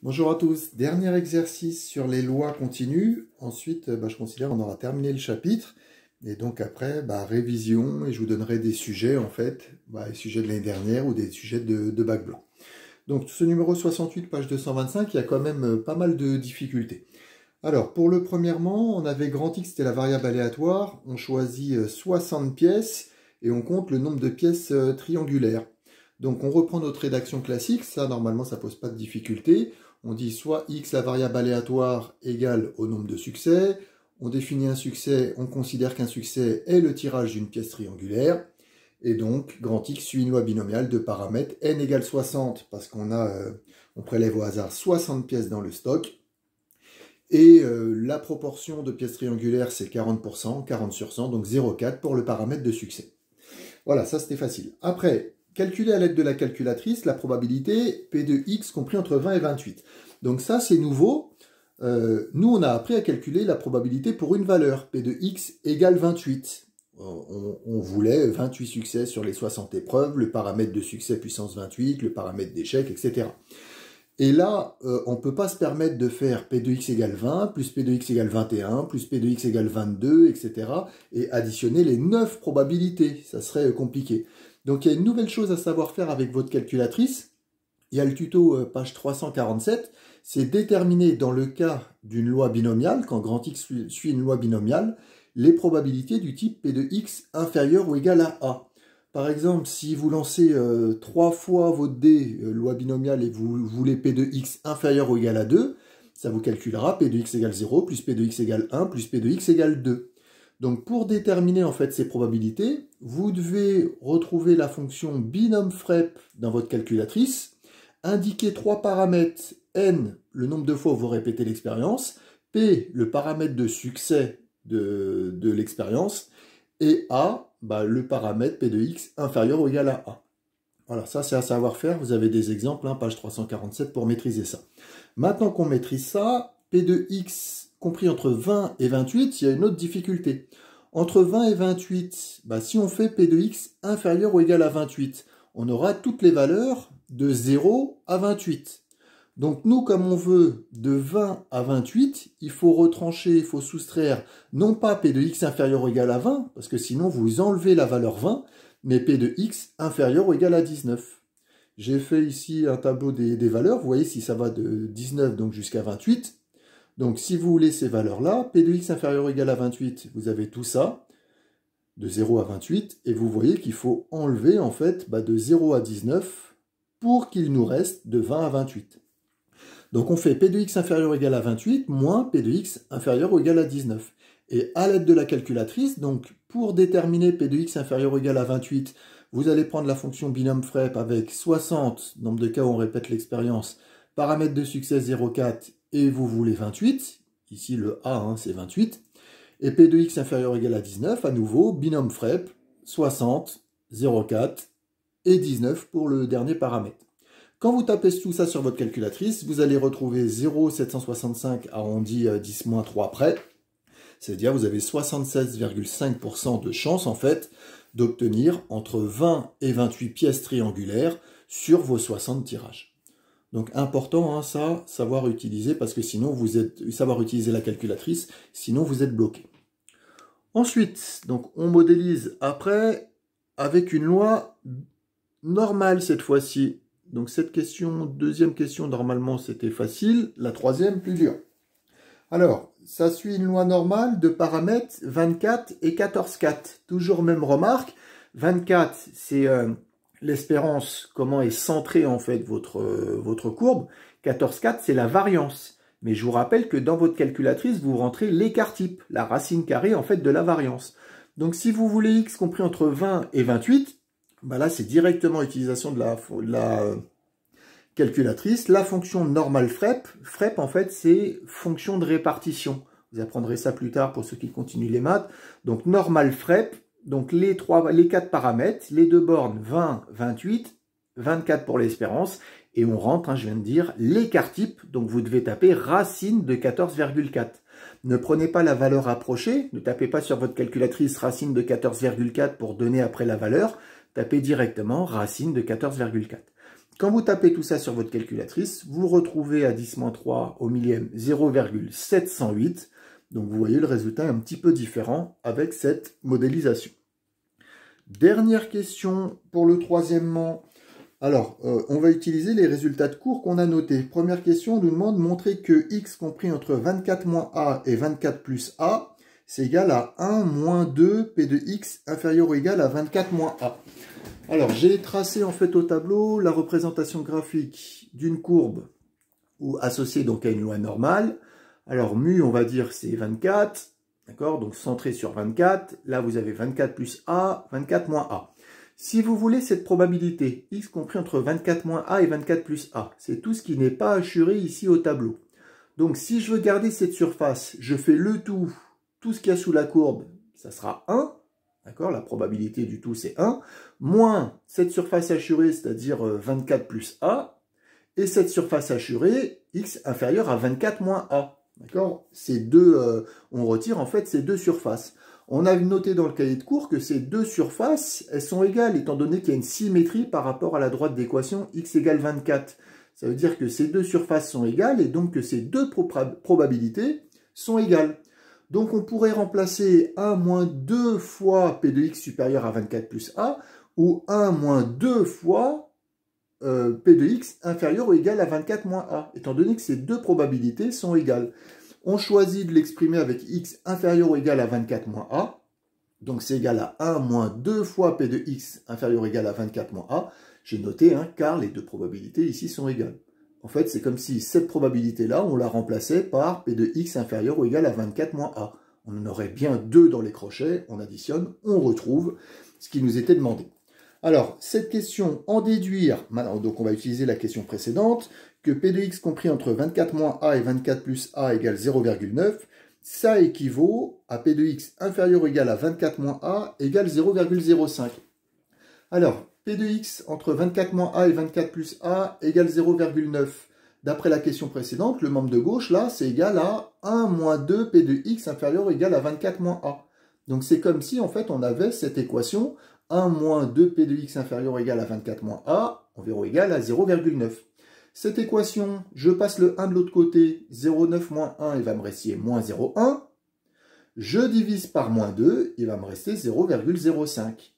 Bonjour à tous, dernier exercice sur les lois continues. Ensuite, je considère qu'on aura terminé le chapitre. Et donc après, révision, et je vous donnerai des sujets en fait, les sujets de l'année dernière ou des sujets de bac blanc. Donc ce numéro 68, page 225, il y a quand même pas mal de difficultés. Alors pour le premièrement, on avait grand X, c'était la variable aléatoire. On choisit 60 pièces et on compte le nombre de pièces triangulaires. Donc on reprend notre rédaction classique, ça normalement ça pose pas de difficulté. On dit soit x, la variable aléatoire, égale au nombre de succès. On définit un succès, on considère qu'un succès est le tirage d'une pièce triangulaire. Et donc, grand X suit une loi binomiale de paramètres n égale 60, parce on prélève au hasard 60 pièces dans le stock. Et la proportion de pièces triangulaires, c'est 40%, 40 sur 100, donc 0,4 pour le paramètre de succès. Voilà, ça c'était facile. Après, calculer à l'aide de la calculatrice la probabilité P de X compris entre 20 et 28. Donc ça, c'est nouveau. Nous, on a appris à calculer la probabilité pour une valeur. P de X égale 28. On voulait 28 succès sur les 60 épreuves, le paramètre de succès puissance 28, le paramètre d'échec, etc. Et là, on ne peut pas se permettre de faire P de X égale 20, plus P de X égale 21, plus P de X égale 22, etc. et additionner les 9 probabilités. Ça serait compliqué. Donc il y a une nouvelle chose à savoir faire avec votre calculatrice. Il y a le tuto page 347. C'est déterminer dans le cas d'une loi binomiale, quand grand X suit une loi binomiale, les probabilités du type P de X inférieur ou égal à A. Par exemple, si vous lancez 3 fois votre dé, loi binomiale, et vous voulez P de X inférieur ou égal à 2, ça vous calculera P de X égale 0, plus P de X égale 1, plus P de X égale 2. Donc pour déterminer en fait ces probabilités, vous devez retrouver la fonction binom-frep dans votre calculatrice, indiquer 3 paramètres, n, le nombre de fois où vous répétez l'expérience, p, le paramètre de succès de l'expérience, et a, le paramètre p de x inférieur ou égal à a. Voilà, ça c'est à savoir faire, vous avez des exemples, page 347 pour maîtriser ça. Maintenant qu'on maîtrise ça, p de x compris entre 20 et 28, il y a une autre difficulté. Entre 20 et 28, si on fait p de x inférieur ou égal à 28, on aura toutes les valeurs de 0 à 28. Donc nous, comme on veut de 20 à 28, il faut retrancher, il faut soustraire non pas p de x inférieur ou égal à 20, parce que sinon vous enlevez la valeur 20, mais p de x inférieur ou égal à 19. J'ai fait ici un tableau des valeurs, vous voyez si ça va de 19 donc jusqu'à 28. Donc si vous voulez ces valeurs-là, P de x inférieur ou égal à 28, vous avez tout ça, de 0 à 28, et vous voyez qu'il faut enlever en fait de 0 à 19 pour qu'il nous reste de 20 à 28. Donc on fait P de x inférieur ou égal à 28 moins P de x inférieur ou égal à 19. Et à l'aide de la calculatrice, donc pour déterminer P de x inférieur ou égal à 28, vous allez prendre la fonction binom-frep avec 60, nombre de cas où on répète l'expérience, paramètre de succès 0,4, et vous voulez 28, ici le A c'est 28, et P de x inférieur ou égal à 19, à nouveau, binom frep, 60, 0,4 et 19 pour le dernier paramètre. Quand vous tapez tout ça sur votre calculatrice, vous allez retrouver 0,765 arrondi 10-3 près, c'est-à-dire vous avez 76,5% de chance en fait d'obtenir entre 20 et 28 pièces triangulaires sur vos 60 tirages. Donc important, ça, savoir utiliser, parce que sinon savoir utiliser la calculatrice, sinon vous êtes bloqué. Ensuite, donc on modélise après avec une loi normale cette fois-ci. Donc cette question, deuxième question, normalement c'était facile, la troisième plus dure. Alors, ça suit une loi normale de paramètres 24 et 14,4. Toujours même remarque, 24 c'est l'espérance, comment est centrée en fait votre courbe. 14,4 c'est la variance. Mais je vous rappelle que dans votre calculatrice, vous rentrez l'écart type, la racine carrée en fait de la variance. Donc si vous voulez x compris entre 20 et 28, là c'est directement utilisation de la calculatrice. La fonction normale frep, frep en fait c'est fonction de répartition. Vous apprendrez ça plus tard pour ceux qui continuent les maths. Donc normal frep, donc les 4 paramètres, les deux bornes 20, 28, 24 pour l'espérance, et on rentre, je viens de dire, l'écart type, donc vous devez taper racine de 14,4. Ne prenez pas la valeur approchée, ne tapez pas sur votre calculatrice racine de 14,4 pour donner après la valeur, tapez directement racine de 14,4. quand vous tapez tout ça sur votre calculatrice, vous retrouvez à 10-3 au millième 0,708. Donc vous voyez, le résultat est un petit peu différent avec cette modélisation. Dernière question pour le troisièmement. Alors, on va utiliser les résultats de cours qu'on a notés. Première question, on nous demande de montrer que x compris entre 24 moins a et 24 plus a, c'est égal à 1 moins 2 p de x inférieur ou égal à 24 moins a. Alors, j'ai tracé en fait au tableau la représentation graphique d'une courbe ou associée donc à une loi normale. Alors, mu, on va dire, c'est 24, d'accord? Donc, centré sur 24. Là, vous avez 24 plus a, 24 moins a. Si vous voulez cette probabilité, x compris entre 24 moins a et 24 plus a, c'est tout ce qui n'est pas assuré ici au tableau. Donc, si je veux garder cette surface, je fais le tout ce qu'il y a sous la courbe, ça sera 1. D'accord, la probabilité du tout, c'est 1, moins cette surface assurée, c'est-à-dire 24 plus a, et cette surface assurée, x inférieur à 24 moins a. D'accord, ces deux, on retire en fait ces deux surfaces. On a noté dans le cahier de cours que ces deux surfaces, elles sont égales, étant donné qu'il y a une symétrie par rapport à la droite d'équation x égale 24. Ça veut dire que ces deux surfaces sont égales, et donc que ces deux probabilités sont égales. Donc, on pourrait remplacer 1 moins 2 fois P de x supérieur à 24 plus A, ou 1 moins 2 fois P de x inférieur ou égal à 24 moins A, étant donné que ces deux probabilités sont égales. On choisit de l'exprimer avec x inférieur ou égal à 24 moins A, donc c'est égal à 1 moins 2 fois P de x inférieur ou égal à 24 moins A. J'ai noté, hein, car les deux probabilités ici sont égales. En fait, c'est comme si cette probabilité-là, on la remplaçait par P de x inférieur ou égal à 24 moins A. On en aurait bien deux dans les crochets, on additionne, on retrouve ce qui nous était demandé. Alors, cette question, en déduire, donc on va utiliser la question précédente, que P de x compris entre 24 moins a et 24 plus a égale 0,9, ça équivaut à P de x inférieur ou égal à 24 moins a égale 0,05. Alors, P de x entre 24 moins a et 24 plus a égale 0,9. D'après la question précédente, le membre de gauche, là, c'est égal à 1 moins 2 P de x inférieur ou égal à 24 moins a. Donc, c'est comme si, en fait, on avait cette équation 1 moins 2 P de x inférieur ou égal à 24 moins a, environ égal à 0,9. Cette équation, je passe le 1 de l'autre côté, 0,9 moins 1, il va me rester moins 0,1. Je divise par moins 2, il va me rester 0,05.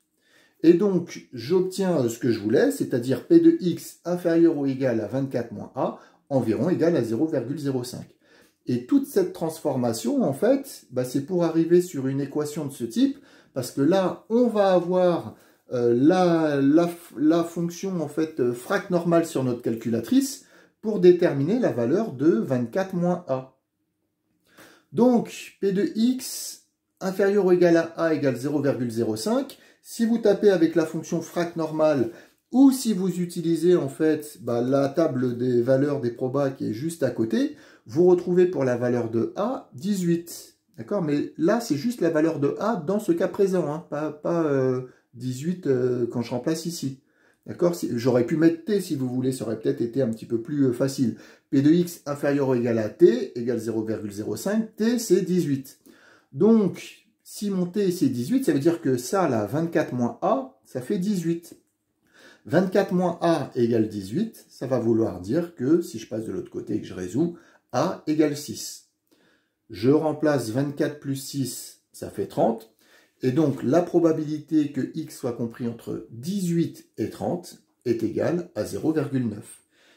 Et donc, j'obtiens ce que je voulais, c'est-à-dire P de x inférieur ou égal à 24 moins a, environ égal à 0,05. Et toute cette transformation, en fait, c'est pour arriver sur une équation de ce type, parce que là, on va avoir la fonction, en fait, frac normale sur notre calculatrice pour déterminer la valeur de 24 moins a. Donc, P de x inférieur ou égal à a égale 0,05. Si vous tapez avec la fonction frac normale, ou si vous utilisez en fait la table des valeurs des probas qui est juste à côté, vous retrouvez pour la valeur de a 18. D'accord? Mais là, c'est juste la valeur de a dans ce cas présent, hein, pas 18 quand je remplace ici. D'accord? J'aurais pu mettre t si vous voulez, ça aurait peut-être été un petit peu plus facile. P de x inférieur ou égal à t égale 0,05, t c'est 18. Donc, si mon t c'est 18, ça veut dire que ça, là, 24 moins a, ça fait 18. 24 moins a égale 18, ça va vouloir dire que, si je passe de l'autre côté et que je résous, a égale 6. Je remplace 24 plus 6, ça fait 30. Et donc, la probabilité que x soit compris entre 18 et 30 est égale à 0,9.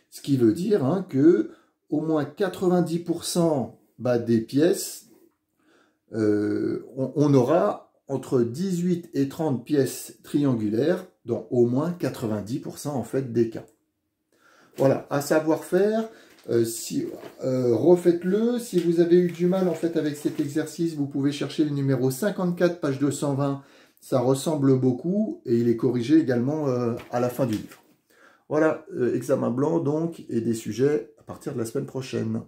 Ce qui veut dire que au moins 90% des pièces, on aura entre 18 et 30 pièces triangulaires dans au moins 90% en fait des cas. Voilà, à savoir faire, refaites-le. Si vous avez eu du mal en fait avec cet exercice, vous pouvez chercher le numéro 54, page 220. Ça ressemble beaucoup et il est corrigé également à la fin du livre. Voilà, examen blanc donc et des sujets à partir de la semaine prochaine.